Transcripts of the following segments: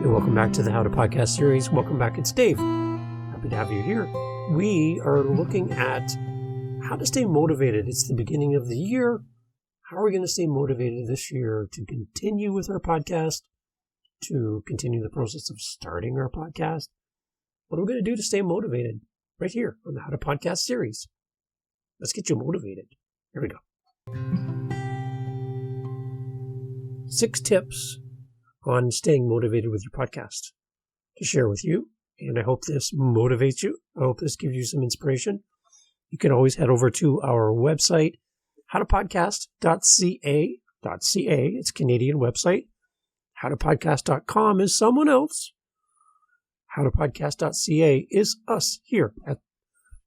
And welcome back to the How to Podcast series. Welcome back, it's Dave. Happy to have you here. We are looking at how to stay motivated. It's the beginning of the year. How are we going to stay motivated this year to continue with our podcast, to continue the process of starting our podcast? What are we going to do to stay motivated right here on the How to Podcast series? Let's get you motivated. Here we go. 6 tips on staying motivated with your podcast to share with you. And I hope this motivates you. I hope this gives you some inspiration. You can always head over to our website, howtopodcast.ca. It's a Canadian website. Howtopodcast.com is someone else. Howtopodcast.ca is us here at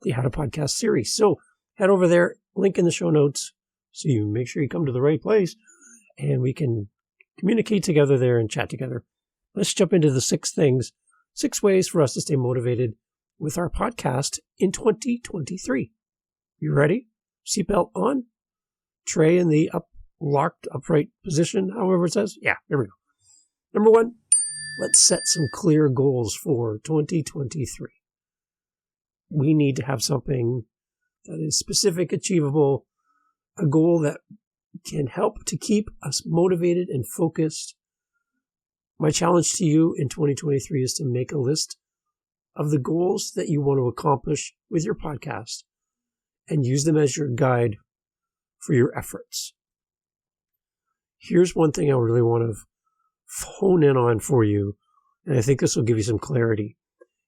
the How to Podcast series. So head over there, link in the show notes, so you make sure you come to the right place and we can communicate together there and chat together. Let's jump into the 6 ways for us to stay motivated with our podcast in 2023. You ready? Seatbelt on? Tray in the locked upright position, however it says? Yeah, there we go. Number 1, let's set some clear goals for 2023. We need to have something that is specific, achievable, a goal that can help to keep us motivated and focused. My challenge to you in 2023 is to make a list of the goals that you want to accomplish with your podcast and use them as your guide for your efforts. Here's one thing I really want to hone in on for you, and I think this will give you some clarity.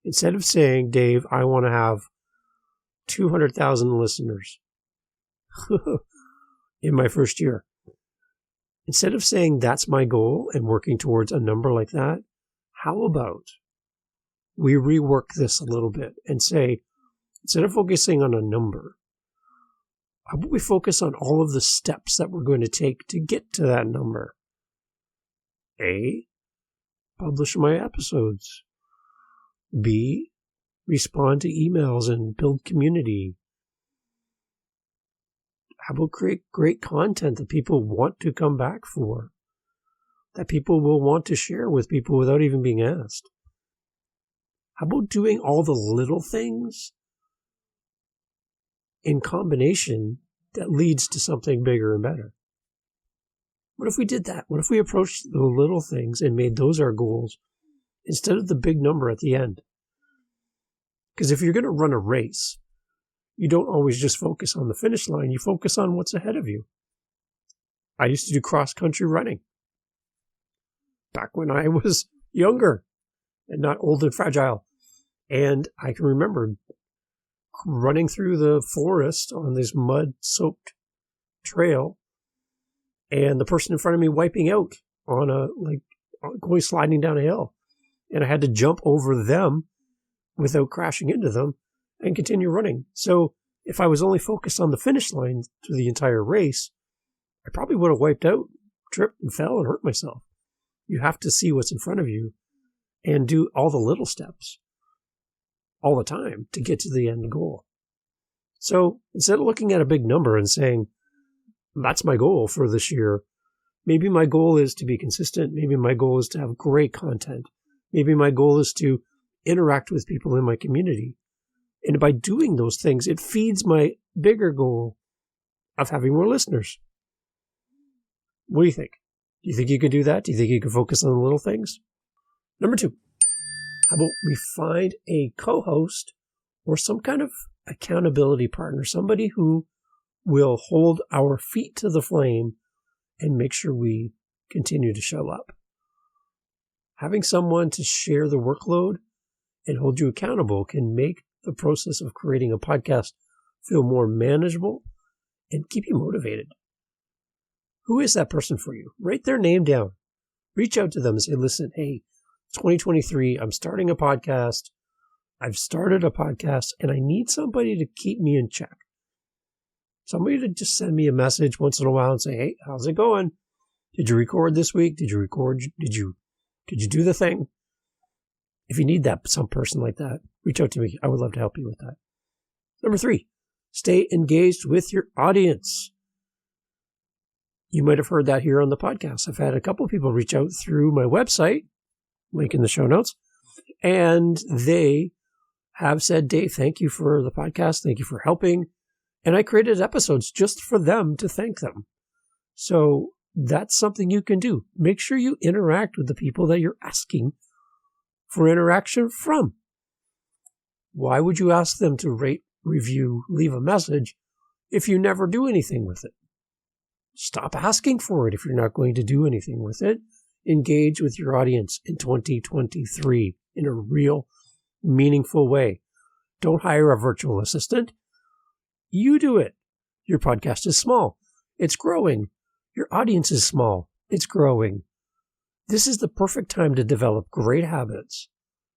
Instead of saying, Dave, I want to have 200,000 listeners in my first year. Instead of saying that's my goal and working towards a number like that, how about we rework this a little bit and say, instead of focusing on a number, how about we focus on all of the steps that we're going to take to get to that number? A, publish my episodes. B, respond to emails and build community. How about create great content that people want to come back for, that people will want to share with people without even being asked? How about doing all the little things in combination that leads to something bigger and better? What if we did that? What if we approached the little things and made those our goals instead of the big number at the end? Because if you're going to run a race, you don't always just focus on the finish line. You focus on what's ahead of you. I used to do cross-country running back when I was younger and not old and fragile. And I can remember running through the forest on this mud-soaked trail and the person in front of me wiping out on going sliding down a hill. And I had to jump over them without crashing into them and continue running. So if I was only focused on the finish line through the entire race, I probably would have wiped out, tripped and fell and hurt myself. You have to see what's in front of you and do all the little steps all the time to get to the end goal. So instead of looking at a big number and saying, that's my goal for this year, maybe my goal is to be consistent. Maybe my goal is to have great content. Maybe my goal is to interact with people in my community. And by doing those things, it feeds my bigger goal of having more listeners. What do you think? Do you think you could do that? Do you think you could focus on the little things? Number 2, how about we find a co-host or some kind of accountability partner, somebody who will hold our feet to the flame and make sure we continue to show up. Having someone to share the workload and hold you accountable can make the process of creating a podcast feel more manageable and keep you motivated. Who is that person for you? Write their name down. Reach out to them and say, listen, hey, 2023, I'm starting a podcast. I've started a podcast and I need somebody to keep me in check. Somebody to just send me a message once in a while and say, hey, how's it going? Did you record this week? Did you do the thing? If you need some person like that, reach out to me. I would love to help you with that. Number 3, stay engaged with your audience. You might have heard that here on the podcast. I've had a couple of people reach out through my website, link in the show notes. And they have said, Dave, thank you for the podcast. Thank you for helping. And I created episodes just for them to thank them. So that's something you can do. Make sure you interact with the people that you're asking for interaction from. Why would you ask them to rate, review, leave a message if you never do anything with it? Stop asking for it if you're not going to do anything with it. Engage with your audience in 2023 in a real, meaningful way. Don't hire a virtual assistant. You do it. Your podcast is small. It's growing. Your audience is small. It's growing. This is the perfect time to develop great habits,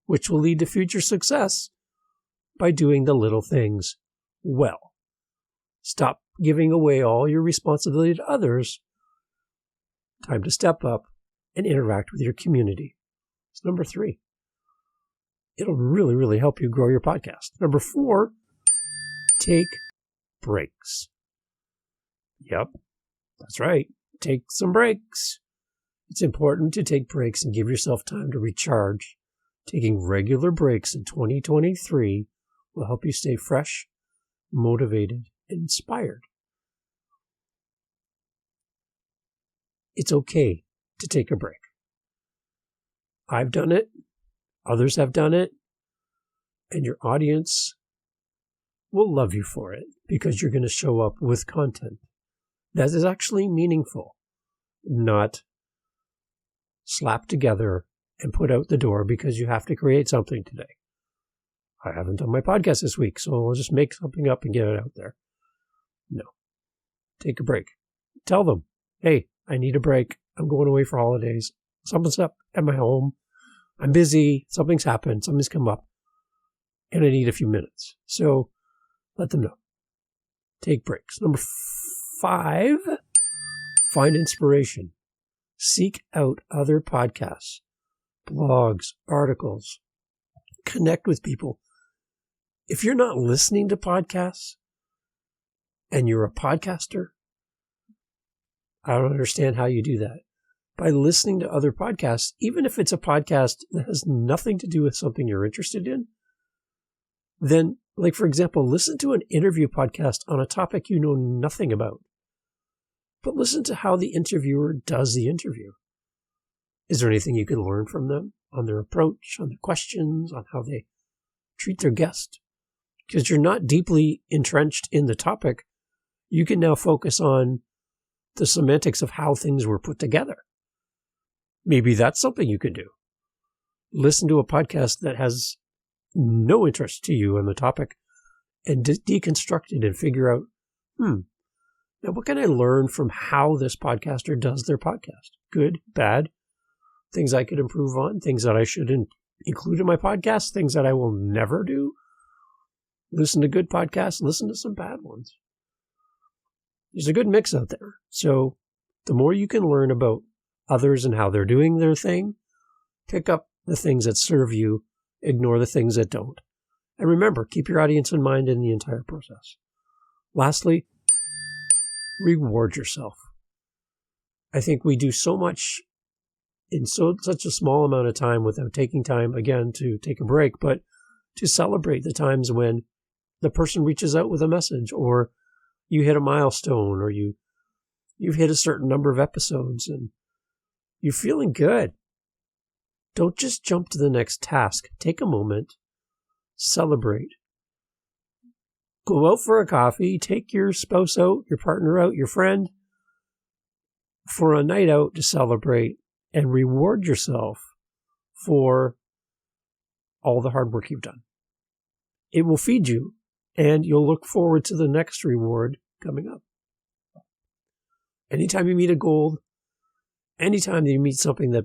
which will lead to future success by doing the little things well. Stop giving away all your responsibility to others. Time to step up and interact with your community. It's number 3. It'll really, really help you grow your podcast. Number 4, take breaks. Yep, that's right. Take some breaks. It's important to take breaks and give yourself time to recharge. Taking regular breaks in 2023 will help you stay fresh, motivated, and inspired. It's okay to take a break. I've done it. Others have done it. And your audience will love you for it because you're going to show up with content that is actually meaningful, not slapped together and put out the door because you have to create something today. I haven't done my podcast this week, so I'll just make something up and get it out there. No. Take a break. Tell them, hey, I need a break. I'm going away for holidays. Something's up at my home. I'm busy. Something's happened. Something's come up. And I need a few minutes. So let them know. Take breaks. Number 5, find inspiration. Seek out other podcasts, blogs, articles. Connect with people. If you're not listening to podcasts and you're a podcaster, I don't understand how you do that. By listening to other podcasts, even if it's a podcast that has nothing to do with something you're interested in, then, like, for example, listen to an interview podcast on a topic you know nothing about. But listen to how the interviewer does the interview. Is there anything you can learn from them on their approach, on their questions, on how they treat their guest? Because you're not deeply entrenched in the topic, you can now focus on the semantics of how things were put together. Maybe that's something you can do. Listen to a podcast that has no interest to you in the topic and deconstruct it and figure out, now what can I learn from how this podcaster does their podcast? Good, bad, things I could improve on, things that I should include in my podcast, things that I will never do. Listen to good podcasts, listen to some bad ones. There's a good mix out there. So the more you can learn about others and how they're doing their thing, pick up the things that serve you, ignore the things that don't. And remember, keep your audience in mind in the entire process. Lastly, reward yourself. I think we do so much in such a small amount of time without taking time, again, to take a break, but to celebrate the times when the person reaches out with a message, or you hit a milestone, or you've hit a certain number of episodes and you're feeling good. Don't just jump to the next task. Take a moment, celebrate. Go out for a coffee, take your spouse out, your partner out, your friend for a night out to celebrate and reward yourself for all the hard work you've done. It will feed you and you'll look forward to the next reward coming up. Anytime you meet a goal, anytime you meet something that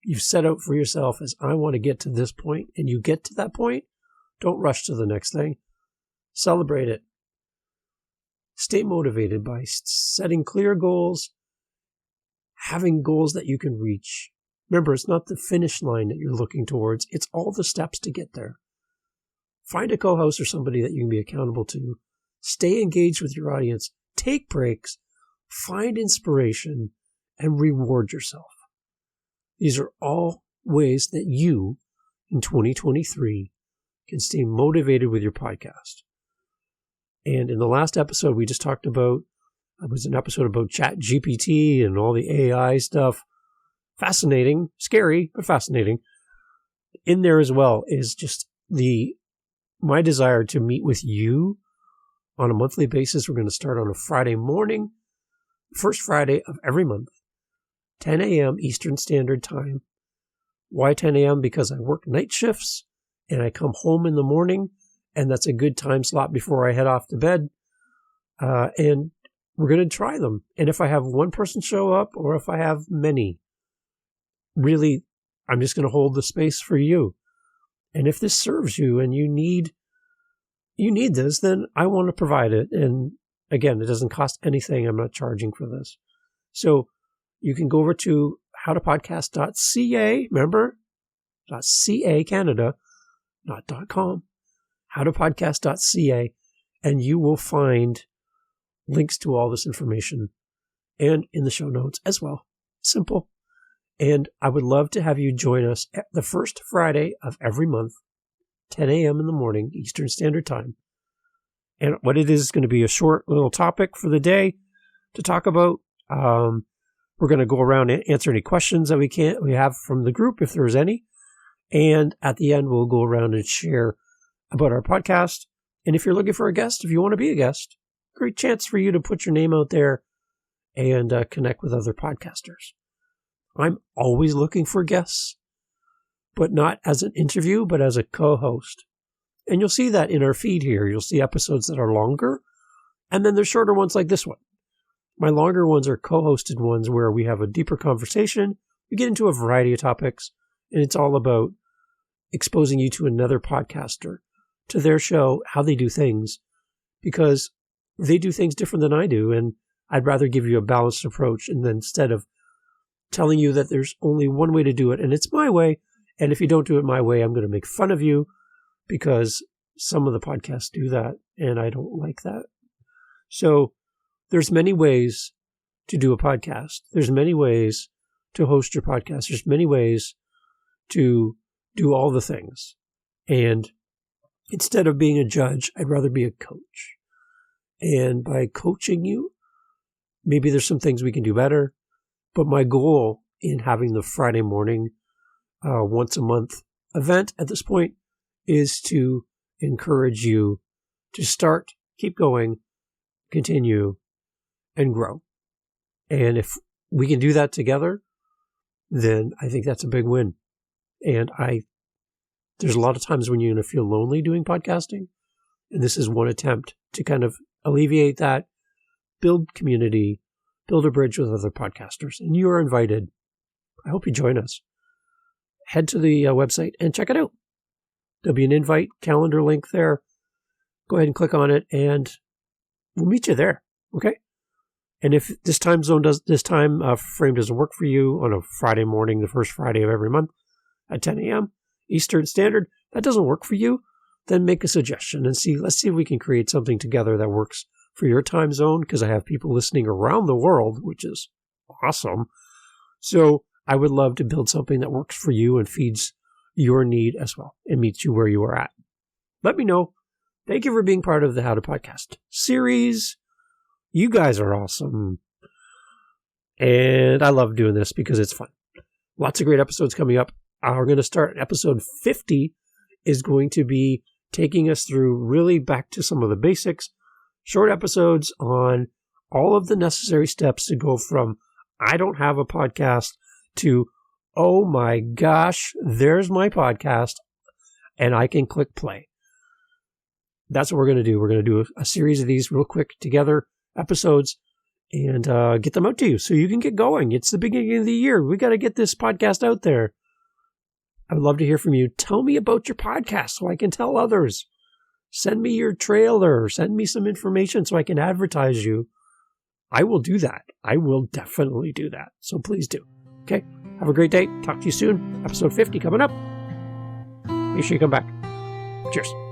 you've set out for yourself as, I want to get to this point, and you get to that point, don't rush to the next thing. Celebrate it. Stay motivated by setting clear goals, having goals that you can reach. Remember, it's not the finish line that you're looking towards. It's all the steps to get there. Find a co-host or somebody that you can be accountable to. Stay engaged with your audience. Take breaks. Find inspiration and reward yourself. These are all ways that you in 2023 can stay motivated with your podcast. And in the last episode, we just talked about, it was an episode about ChatGPT and all the AI stuff. Fascinating, scary, but fascinating. In there as well is just my desire to meet with you on a monthly basis. We're going to start on a Friday morning, first Friday of every month, 10 a.m. Eastern Standard Time. Why 10 a.m.? Because I work night shifts and I come home in the morning, and that's a good time slot before I head off to bed. And we're going to try them. And if I have one person show up or if I have many, really, I'm just going to hold the space for you. And if this serves you and you need this, then I want to provide it. And again, it doesn't cost anything. I'm not charging for this. So you can go over to howtopodcast.ca, remember? .ca Canada, not .com. howtopodcast.ca, and you will find links to all this information and in the show notes as well. Simple. And I would love to have you join us at the first Friday of every month, 10 a.m. in the morning, Eastern Standard Time. And what it is going to be a short little topic for the day to talk about. We're going to go around and answer any questions that we have from the group, if there's any. And at the end, we'll go around and share about our podcast. And if you're looking for a guest, if you want to be a guest, great chance for you to put your name out there and connect with other podcasters. I'm always looking for guests, but not as an interview, but as a co-host. And you'll see that in our feed here. You'll see episodes that are longer, and then there's shorter ones like this one. My longer ones are co-hosted ones where we have a deeper conversation. We get into a variety of topics, and it's all about exposing you to another podcaster, to their show, how they do things, because they do things different than I do, and I'd rather give you a balanced approach, and then instead of telling you that there's only one way to do it, and it's my way, and if you don't do it my way, I'm going to make fun of you, because some of the podcasts do that, and I don't like that. So there's many ways to do a podcast. There's many ways to host your podcast. There's many ways to do all the things. And instead of being a judge, I'd rather be a coach. And by coaching you, maybe there's some things we can do better. But my goal in having the Friday morning, once a month event at this point is to encourage you to start, keep going, continue, and grow. And if we can do that together, then I think that's a big win. And there's a lot of times when you're going to feel lonely doing podcasting. And this is one attempt to kind of alleviate that, build community, build a bridge with other podcasters, and you are invited. I hope you join us. Head to the website and check it out. There'll be an invite calendar link there. Go ahead and click on it, and we'll meet you there. Okay? And if this time frame doesn't work for you on a Friday morning, the first Friday of every month at 10 a.m. Eastern Standard, that doesn't work for you, then make a suggestion and let's see if we can create something together that works for your time zone, because I have people listening around the world, which is awesome. So I would love to build something that works for you and feeds your need as well and meets you where you are at. Let me know. Thank you for being part of the How to Podcast series. You guys are awesome. And I love doing this because it's fun. Lots of great episodes coming up. We're going to start episode 50 is going to be taking us through really back to some of the basics. Short episodes on all of the necessary steps to go from I don't have a podcast to, oh my gosh, there's my podcast and I can click play. That's what we're going to do. We're going to do a series of these real quick together episodes and get them out to you so you can get going. It's the beginning of the year. We got to get this podcast out there. I would love to hear from you. Tell me about your podcast so I can tell others. Send me your trailer. Send me some information so I can advertise you. I will do that. I will definitely do that. So please do. Okay? Have a great day. Talk to you soon. Episode 50 coming up. Make sure you come back. Cheers.